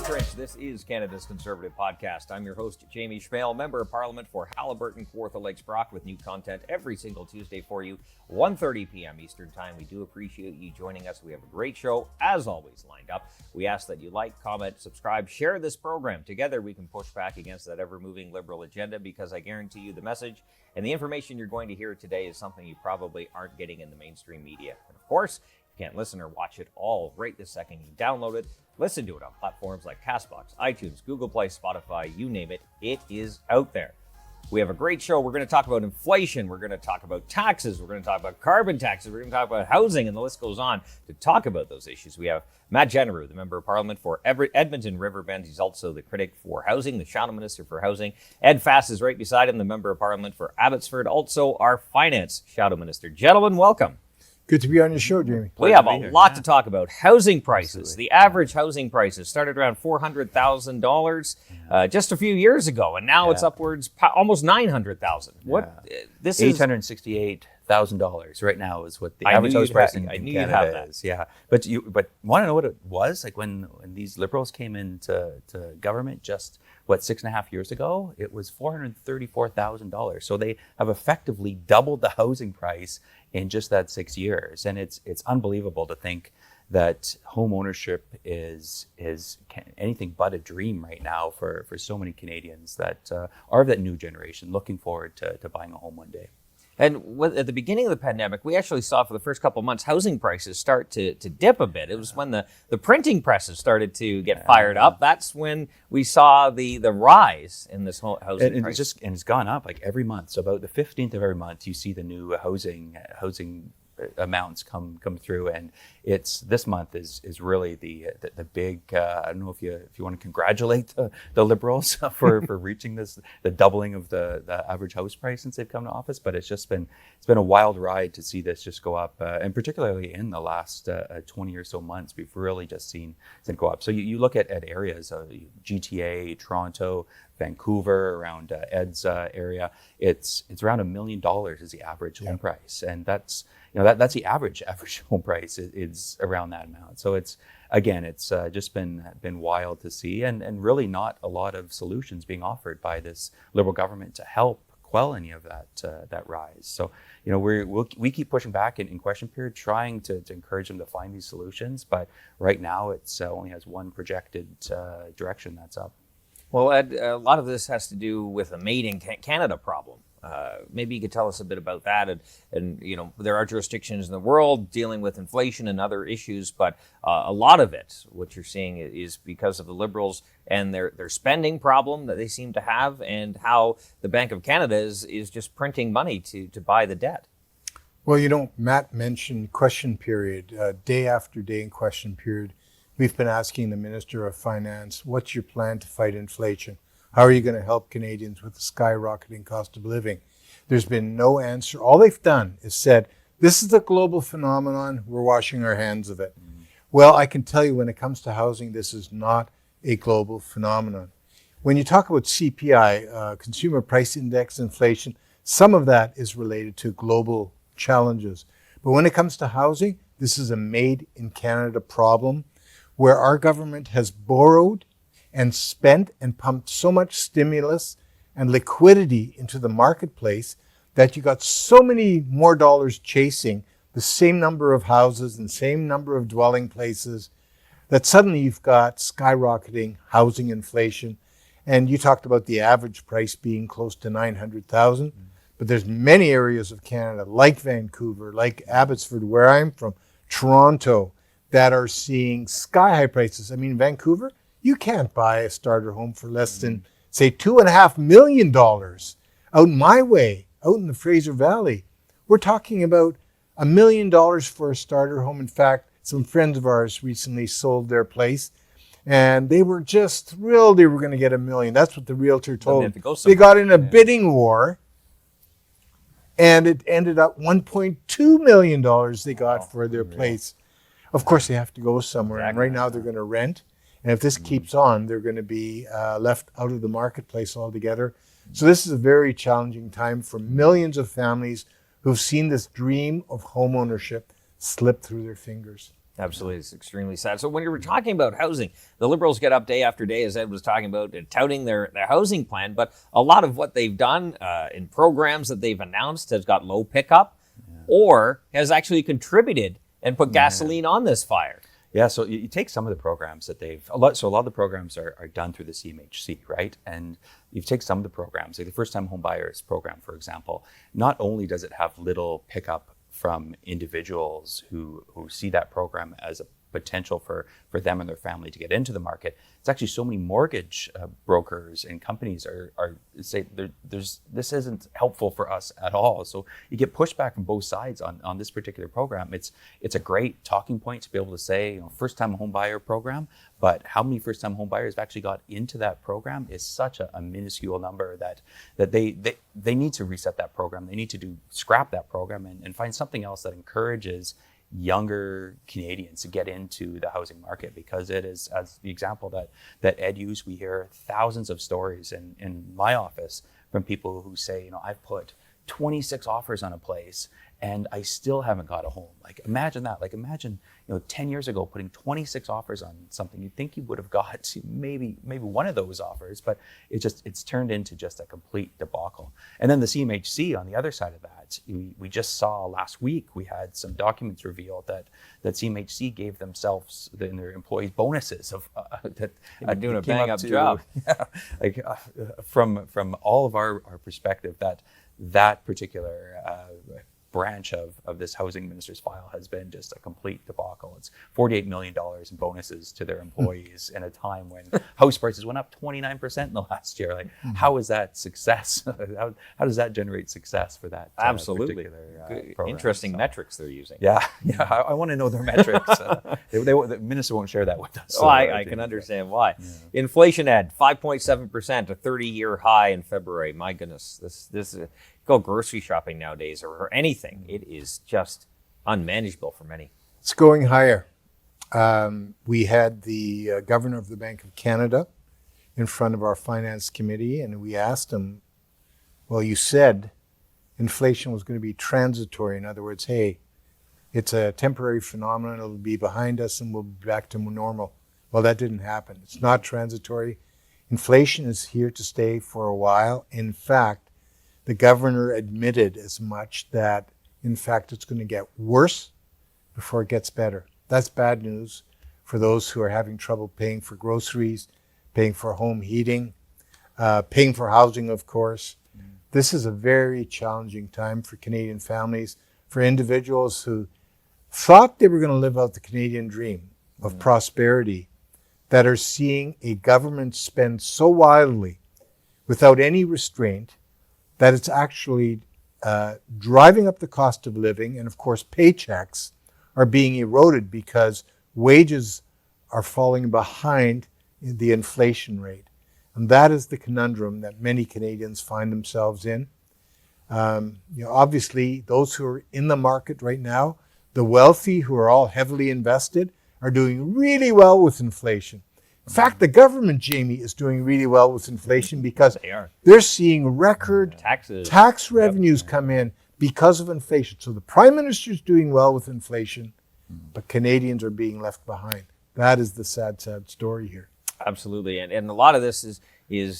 Trench. This is Canada's Conservative Podcast. I'm your host, Jamie Schmale, Member of Parliament for Haliburton, Kawartha Lakes, Brock, with new content every single Tuesday for you, 1:30 p.m. Eastern Time. We do appreciate you joining us. We have a great show, as always, lined up. We ask that you like, comment, subscribe, share this program. Together, we can push back against that ever-moving Liberal agenda, because I guarantee you the message and the information you're going to hear today is something you probably aren't getting in the mainstream media. And of course, if you can't listen or watch it all right this second, you download it. Listen to it on platforms like CastBox, iTunes, Google Play, Spotify, you name it. It is out there. We have a great show. We're going to talk about inflation. We're going to talk about taxes. We're going to talk about carbon taxes. We're going to talk about housing, and the list goes on. To talk about those issues, we have Matt Jeneroux, the Member of Parliament for Edmonton, Riverbend. He's also the critic for housing, the Shadow Minister for housing. Ed Fass is right beside him, the Member of Parliament for Abbotsford, also our Finance Shadow Minister. Gentlemen, welcome. Good to be on your show, Jamie. We have a lot to talk about. Housing prices. Absolutely. The average housing prices started around $400,000 just a few years ago, and now it's upwards almost $900,000. What? This is $868,000 right now is what the average house price in Canada is. Yeah, but want to know what it was like when these Liberals came into government just 6.5 years ago? It was $434,000. So they have effectively doubled the housing price in just that 6 years, and it's unbelievable to think that home ownership is anything but a dream right now for so many Canadians that are of that new generation looking forward to buying a home one day. And at the beginning of the pandemic, we actually saw for the first couple of months housing prices start to dip a bit. It was when the printing presses started to get fired up. That's when we saw the rise in this whole housing price. It's gone up like every month. So about the 15th of every month, you see the new housing amounts come through, and this month is really the big. I don't know if you want to congratulate the Liberals for reaching the doubling of the average house price since they've come to office, but it's been a wild ride to see this just go up, and particularly in the last 20 or so months, we've really just seen it go up. So you look at areas, GTA, Toronto, Vancouver, around Ed's area, it's around $1 million is the average home price, and that's the average home price is around that amount. So it's just been wild to see, and really not a lot of solutions being offered by this Liberal government to help quell any of that rise. So we keep pushing back in question period, trying to encourage them to find these solutions, but right now it's only has one projected direction that's up. Well, Ed, a lot of this has to do with a Made in Canada problem. Maybe you could tell us a bit about that. And there are jurisdictions in the world dealing with inflation and other issues, but a lot of it, what you're seeing, is because of the Liberals and their spending problem that they seem to have, and how the Bank of Canada is just printing money to buy the debt. Well, Matt mentioned question period. Day after day in question period, we've been asking the Minister of Finance, what's your plan to fight inflation? How are you going to help Canadians with the skyrocketing cost of living? There's been no answer. All they've done is said, this is a global phenomenon, we're washing our hands of it. Well, I can tell you when it comes to housing, this is not a global phenomenon. When you talk about CPI, Consumer Price Index inflation, some of that is related to global challenges. But when it comes to housing, this is a made in Canada problem, where our government has borrowed and spent and pumped so much stimulus and liquidity into the marketplace that you got so many more dollars chasing the same number of houses and same number of dwelling places that suddenly you've got skyrocketing housing inflation. And you talked about the average price being close to $900,000, but there's many areas of Canada, like Vancouver, like Abbotsford, where I'm from, Toronto, that are seeing sky-high prices. I mean, Vancouver, you can't buy a starter home for less than, say, $2.5 million out my way, out in the Fraser Valley. We're talking about $1 million for a starter home. In fact, some friends of ours recently sold their place, and they were just thrilled they were going to get $1 million. That's what the realtor told them. They got in a bidding war, and it ended up $1.2 million they got for their place. Of course, they have to go somewhere, and right now they're going to rent. And if this keeps on, they're going to be left out of the marketplace altogether. So this is a very challenging time for millions of families who've seen this dream of home ownership slip through their fingers. Absolutely. It's extremely sad. So when you were talking about housing, the Liberals get up day after day, as Ed was talking about, touting their housing plan. But a lot of what they've done in programs that they've announced has got low pickup or has actually contributed and put gasoline on this fire. Yeah, so you take some of the programs that a lot of the programs are done through the CMHC, right? And you take some of the programs, like the first-time home buyers program, for example, not only does it have little pickup from individuals who see that program as a potential for them and their family to get into the market, it's actually so many mortgage brokers and companies are say this isn't helpful for us at all. So you get pushback from both sides on this particular program. It's a great talking point to be able to say, first time home buyer program, but how many first time home buyers have actually got into that program is such a minuscule number that they need to reset that program. They need to scrap that program and find something else that encourages younger Canadians to get into the housing market, because it is, as the example that Ed used, we hear thousands of stories in my office from people who say, I've put 26 offers on a place and I still haven't got a home. Like imagine that. Like imagine 10 years ago putting 26 offers on something. You'd think you would have got maybe one of those offers, but it's turned into just a complete debacle. And then the CMHC on the other side of that, we just saw last week, we had some documents revealed that CMHC gave themselves and their employees bonuses of that doing a bang up job. Yeah, from all of our perspective, that particular branch of this housing minister's file has been just a complete debacle. It's $48 million in bonuses to their employees in a time when house prices went up 29% in the last year. Like, how is that success? How does that generate success for that Absolutely. particular program? Interesting metrics they're using. Yeah. I want to know their metrics. The minister won't share that with us. So I can understand why. Yeah. Inflation, Ed, 5.7%, a 30-year high in February. My goodness, this go grocery shopping nowadays or anything. It is just unmanageable for many. It's going higher. We had the governor of the Bank of Canada in front of our finance committee, and we asked him, well, you said inflation was going to be transitory. In other words, hey, it's a temporary phenomenon. It'll be behind us and we'll be back to normal. Well, that didn't happen. It's not transitory. Inflation is here to stay for a while. In fact, the governor admitted as much, that, in fact, it's going to get worse before it gets better. That's bad news for those who are having trouble paying for groceries, paying for home heating, paying for housing, of course. This is a very challenging time for Canadian families, for individuals who thought they were going to live out the Canadian dream of prosperity, that are seeing a government spend so wildly without any restraint that it's actually driving up the cost of living. And of course, paychecks are being eroded because wages are falling behind the inflation rate. And that is the conundrum that many Canadians find themselves in. Obviously, those who are in the market right now, the wealthy who are all heavily invested, are doing really well with inflation. In fact, the government, Jamie, is doing really well with inflation because they're seeing record tax revenues come in because of inflation. So the Prime Minister is doing well with inflation, but Canadians are being left behind. That is the sad, sad story here. Absolutely. And a lot of this is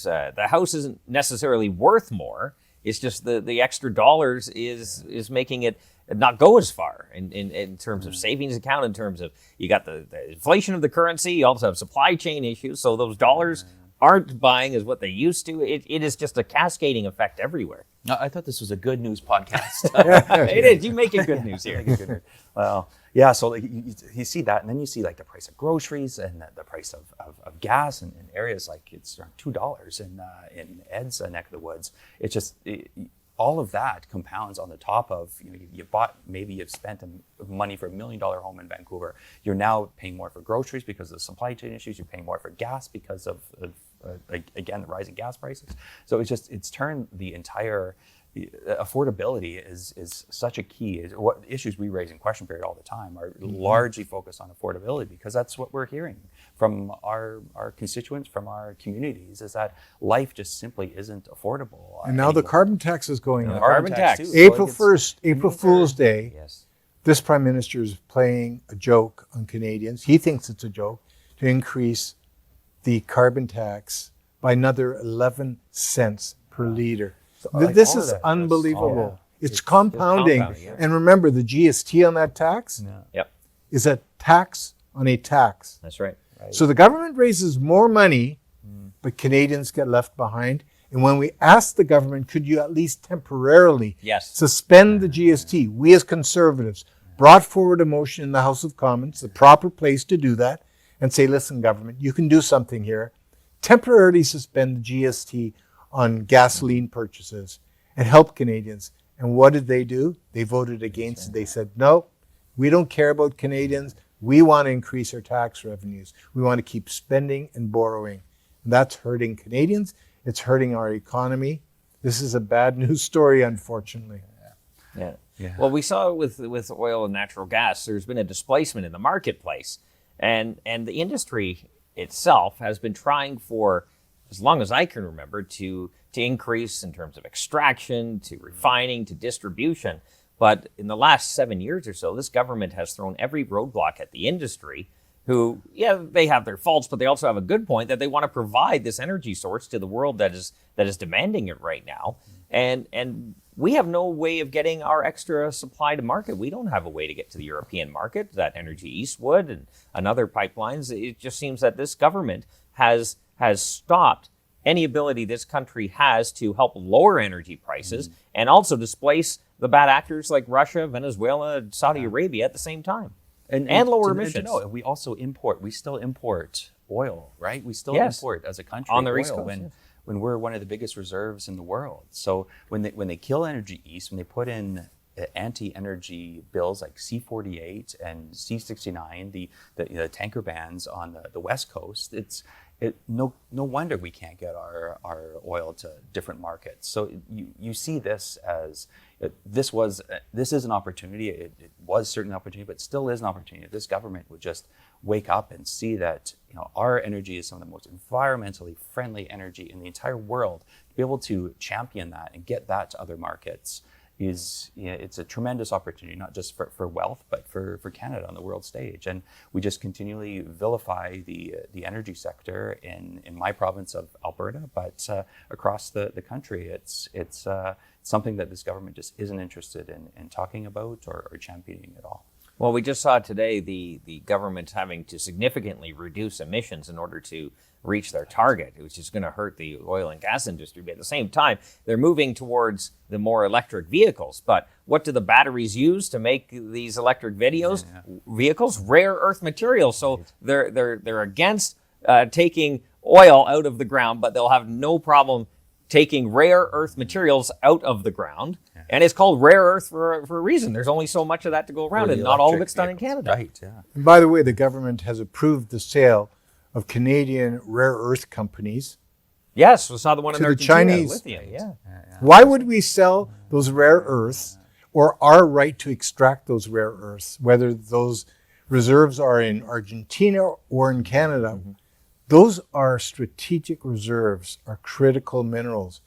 the house isn't necessarily worth more. It's just the extra dollars is making it not go as far in terms of savings account, in terms of you got the inflation of the currency, you also have supply chain issues, so those dollars aren't buying as what they used to. It is just a cascading effect everywhere. I thought this was a good news podcast. It is. You make it good news here. Well, yeah, so like, you see that, and then you see like the price of groceries and the price of gas in areas like it's around $2 in Ed's neck of the woods. It's just all of that compounds on the top of you've spent money for $1 million home in Vancouver. You're now paying more for groceries because of the supply chain issues. You're paying more for gas because of again the rising gas prices. So it's turned the entire affordability is such a key. What issues we raise in question period all the time are largely focused on affordability, because that's what we're hearing from our constituents, from our communities, is that life just simply isn't affordable. And now the carbon tax is going up. Carbon tax. April 1st, April Fool's Day. Yes. This Prime Minister is playing a joke on Canadians. He thinks it's a joke to increase the carbon tax by another 11 cents per litre. This is unbelievable. It's compounding. Yeah. And remember, the GST on that tax Yep, is a tax on a tax. that's right. So the government raises more money, but Canadians get left behind. And when we asked the government, could you at least temporarily Yes. suspend the GST, we as Conservatives brought forward a motion in the House of Commons, the proper place to do that, and say, listen, government, you can do something here. Temporarily suspend the GST on gasoline purchases and help Canadians. And what did they do? They voted against it. They said, no, we don't care about Canadians. We want to increase our tax revenues. We want to keep spending and borrowing. And that's hurting Canadians. It's hurting our economy. This is a bad news story, unfortunately. Yeah. Yeah. Well, we saw with oil and natural gas, there's been a displacement in the marketplace, and the industry itself has been trying for as long as I can remember to increase in terms of extraction, to refining, to distribution. But in the last 7 years or so, this government has thrown every roadblock at the industry, who, yeah, they have their faults, but they also have a good point that they want to provide this energy source to the world that is demanding it right now. And we have no way of getting our extra supply to market. We don't have a way to get to the European market, that Energy East would and other pipelines. It just seems that this government has stopped any ability this country has to help lower energy prices and also displace the bad actors like Russia, Venezuela, Saudi Arabia at the same time. And lower emissions. No, we still import oil, right? We still Yes. import as a country On the oil East Coast, when we're one of the biggest reserves in the world. So when they kill Energy East, when they put in anti-energy bills like C-48 and C-69, the tanker bans on the West Coast, no wonder we can't get our oil to different markets. So you see this as this is an opportunity. It was certainly an opportunity, but still is an opportunity. If this government would just wake up and see that our energy is some of the most environmentally friendly energy in the entire world, to be able to champion that and get that to other markets it's a tremendous opportunity, not just for wealth, but for Canada on the world stage. And we just continually vilify the energy sector in my province of Alberta, but across the country. It's something that this government just isn't interested in talking about or championing at all. Well, we just saw today the government having to significantly reduce emissions in order to reach their target, which is going to hurt the oil and gas industry. But at the same time, they're moving towards the more electric vehicles. But what do the batteries use to make these electric vehicles? Rare earth materials. So they're against taking oil out of the ground, but they'll have no problem taking rare earth materials out of the ground. And it's called rare earth for a reason. There's only so much of that to go around, and not all of it's done in Canada. Right, yeah. And by the way, the government has approved the sale of Canadian rare earth companies. Yes, we saw the one in To the Argentina, Chinese. lithium, yeah. Why would we sell those rare earths, or our right to extract those rare earths, whether those reserves are in Argentina or in Canada? Those are strategic reserves, are critical minerals.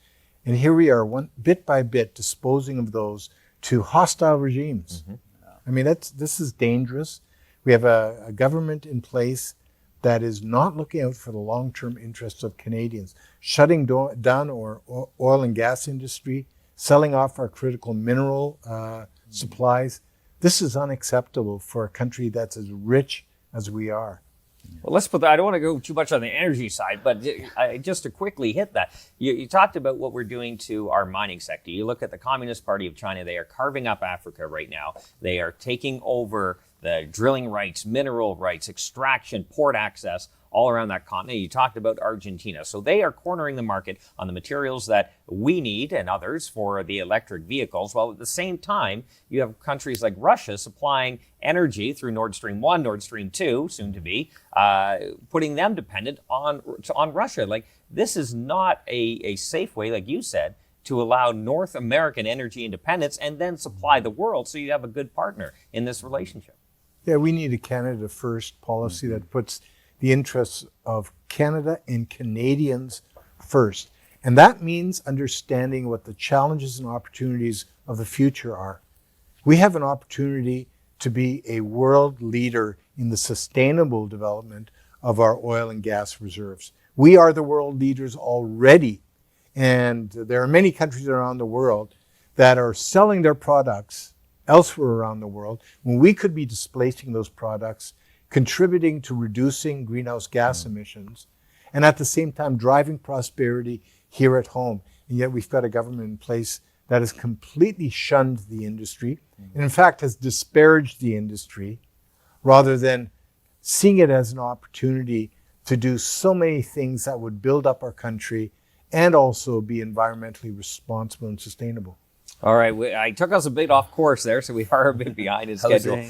And here we are, bit by bit, disposing of those to hostile regimes. I mean, this is dangerous. We have a government in place that is not looking out for the long-term interests of Canadians, shutting down our oil and gas industry, selling off our critical mineral supplies. This is unacceptable for a country that's as rich as we are. Well, let's put that. I don't want to go too much on the energy side, but just to quickly hit that, you talked about what we're doing to our mining sector. You look at the Communist Party of China, they are carving up Africa right now. They are taking over the drilling rights, mineral rights, extraction, port access, all around that continent. You talked about Argentina. So they are cornering the market on the materials that we need and others for the electric vehicles, while at the same time, you have countries like Russia supplying energy through Nord Stream 1, Nord Stream 2, soon to be, putting them dependent on Russia. Like, this is not a safe way, like you said, to allow North American energy independence and then supply the world, so you have a good partner in this relationship. Yeah, we need a Canada First policy that puts the interests of Canada and Canadians first. And that means understanding what the challenges and opportunities of the future are. We have an opportunity to be a world leader in the sustainable development of our oil and gas reserves. We are the world leaders already, and there are many countries around the world that are selling their products elsewhere around the world when we could be displacing those products, contributing to reducing greenhouse gas emissions, and at the same time driving prosperity here at home. And yet we've got a government in place that has completely shunned the industry, and in fact has disparaged the industry, rather than seeing it as an opportunity to do so many things that would build up our country and also be environmentally responsible and sustainable. All right, I took us a bit off course there, so we are a bit behind in schedule.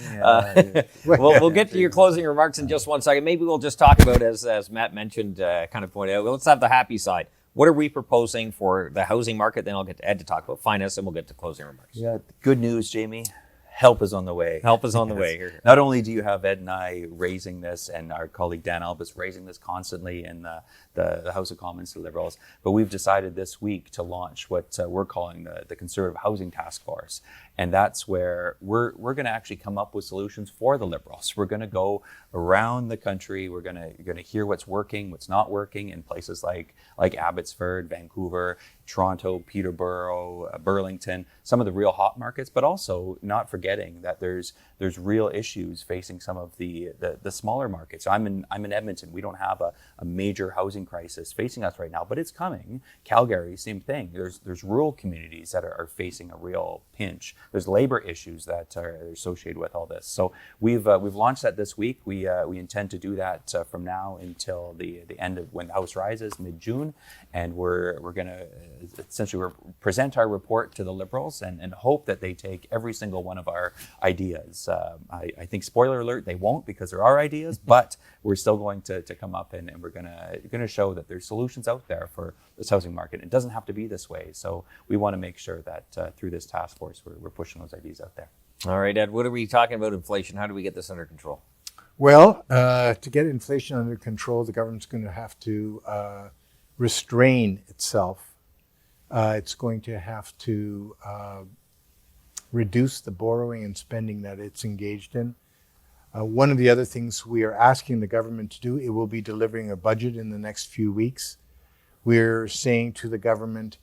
We'll get to your closing remarks in just one second. Maybe we'll just talk about, as Matt mentioned, kind of pointed out, let's have the happy side. What are we proposing for the housing market? Then I'll get to Ed to talk about finance, and we'll get to closing remarks. Yeah, good news, Jamie. Help is on the way. Help is on the way here. Not only do you have Ed and I raising this, and our colleague Dan Albus raising this constantly in the House of Commons to Liberals, but we've decided this week to launch what we're calling the Conservative Housing Task Force. And that's where we're going to actually come up with solutions for the Liberals. We're going to go around the country. We're going to hear what's working, what's not working in places like Abbotsford, Vancouver, Toronto, Peterborough, Burlington, some of the real hot markets, but also not forgetting that there's real issues facing some of the smaller markets. I'm in Edmonton. We don't have a major housing crisis facing us right now, but it's coming. Calgary, same thing. There's rural communities that are facing a real pinch. There's labor issues that are associated with all this. So we've launched that this week. We intend to do that from now until the end of when the House rises, mid-June, and we're going to essentially present our report to the Liberals and hope that they take every single one of our ideas. I think, spoiler alert, they won't, because there are ideas, but we're still going to come up and we're going to show that there's solutions out there for this housing market. It doesn't have to be this way. So we want to make sure that through this task force, we're pushing those ideas out there. All right, Ed, what are we talking about inflation? How do we get this under control? Well, to get inflation under control, the government's going to have to restrain itself. It's going to have to reduce the borrowing and spending that it's engaged in. One of the other things we are asking the government to do, it will be delivering a budget in the next few weeks. We're saying to the government,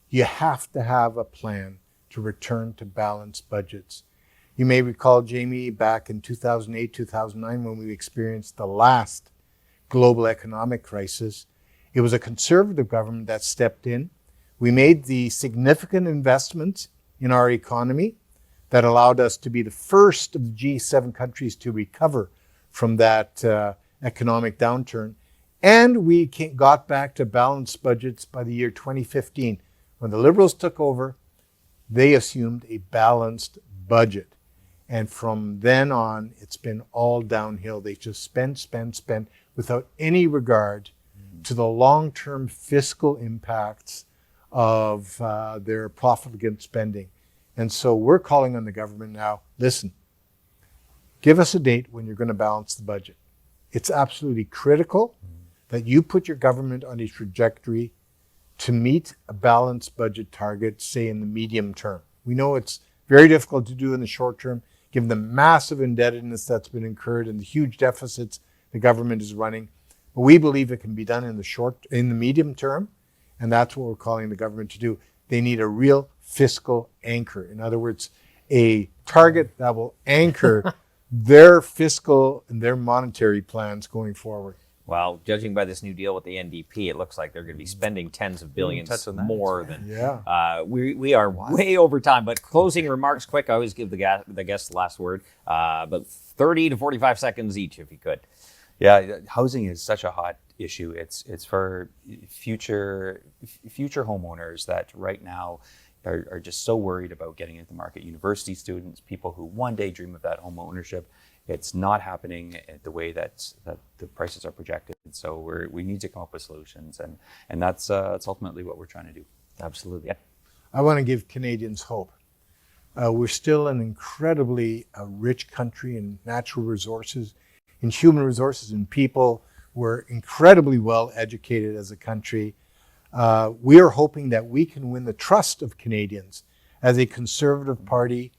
you have to have a plan to return to balanced budgets. You may recall, Jamie, back in 2008, 2009, when we experienced the last global economic crisis, it was a conservative government that stepped in. We made the significant investments in our economy that allowed us to be the first of the G7 countries to recover from that economic downturn. And we got back to balanced budgets by the year 2015. When the Liberals took over, they assumed a balanced budget. And from then on, it's been all downhill. They just spent without any regard to the long-term fiscal impacts of their profligate spending. And so we're calling on the government now, listen, give us a date when you're going to balance the budget. It's absolutely critical that you put your government on a trajectory to meet a balanced budget target, say in the medium term. We know it's very difficult to do in the short term, given the massive indebtedness that's been incurred and the huge deficits the government is running. But we believe it can be done in the medium term, and that's what we're calling the government to do. They need a real fiscal anchor. In other words, a target that will anchor their fiscal and their monetary plans going forward. Well, judging by this new deal with the NDP, it looks like they're going to be spending tens of billions more than. Yeah. We are way over time, but closing remarks quick. I always give the guest the last word, but 30 to 45 seconds each, if you could. Yeah, housing is such a hot issue. It's for future homeowners that right now are just so worried about getting into the market. University students, people who one day dream of that home ownership. It's not happening the way that the prices are projected. So we need to come up with solutions, and that's ultimately what we're trying to do. Absolutely. Yeah. I want to give Canadians hope. We're still an incredibly rich country in natural resources, in human resources, in people. We're incredibly well educated as a country. We are hoping that we can win the trust of Canadians as a Conservative Party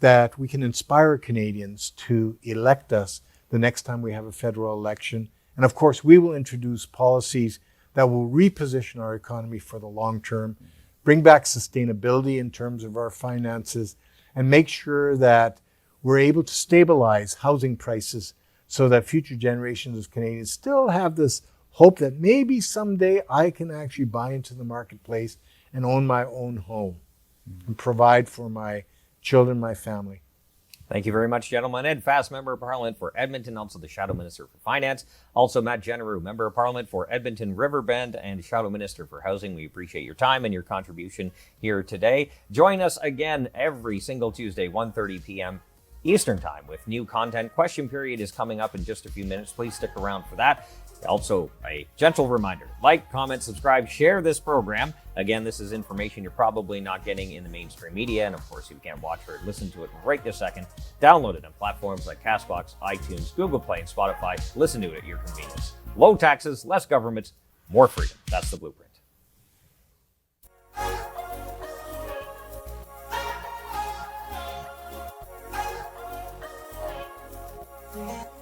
that we can inspire Canadians to elect us the next time we have a federal election. And of course, we will introduce policies that will reposition our economy for the long term, bring back sustainability in terms of our finances, and make sure that we're able to stabilize housing prices so that future generations of Canadians still have this hope that maybe someday I can actually buy into the marketplace and own my own home and provide for my children, my family. Thank you very much, gentlemen. Ed Fast, Member of Parliament for Edmonton, also the Shadow Minister for Finance. Also Matt Jeneroux, Member of Parliament for Edmonton, Riverbend, and Shadow Minister for Housing. We appreciate your time and your contribution here today. Join us again every single Tuesday, 1:30 p.m. Eastern Time with new content. Question period is coming up in just a few minutes. Please stick around for that. Also, a gentle reminder, like, comment, subscribe, share this program. Again, this is information you're probably not getting in the mainstream media. And of course, if you can't watch or listen to it right this second, download it on platforms like CastBox, iTunes, Google Play, and Spotify. Listen to it at your convenience. Low taxes, less government, more freedom. That's the blueprint. Yeah.